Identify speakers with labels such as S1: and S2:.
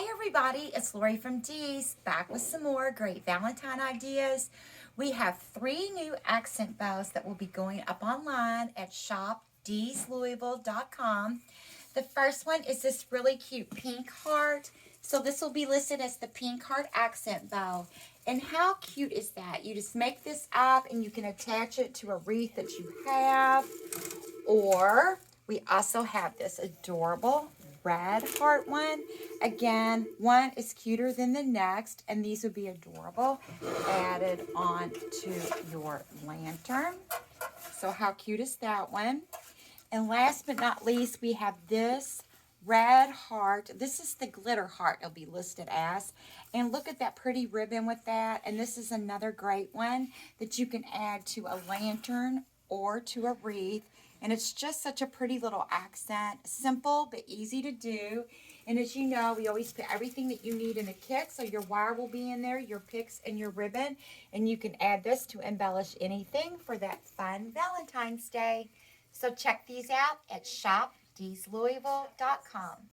S1: Hi everybody, it's Lori from Dee's, back with some more great Valentine ideas. We have 3 new accent bows that will be going up online at shopdeeslouisville.com. The first one is this really cute pink heart. So this will be listed as the pink heart accent bow. And how cute is that? You just make this up and you can attach it to a wreath that you have. Or we also have this adorable red heart one. Again, one is cuter than the next, and these would be adorable added on to your lantern. So how cute is that one? And last but not least, we have this red heart. This is the glitter heart it'll be listed as. And look at that pretty ribbon with that. And this is another great one that you can add to a lantern or to a wreath. And it's just such a pretty little accent. Simple but easy to do. And as you know, we always put everything that you need in a kit. So your wire will be in there, your picks, and your ribbon. And you can add this to embellish anything for that fun Valentine's Day. So check these out at shopdeeslouisville.com.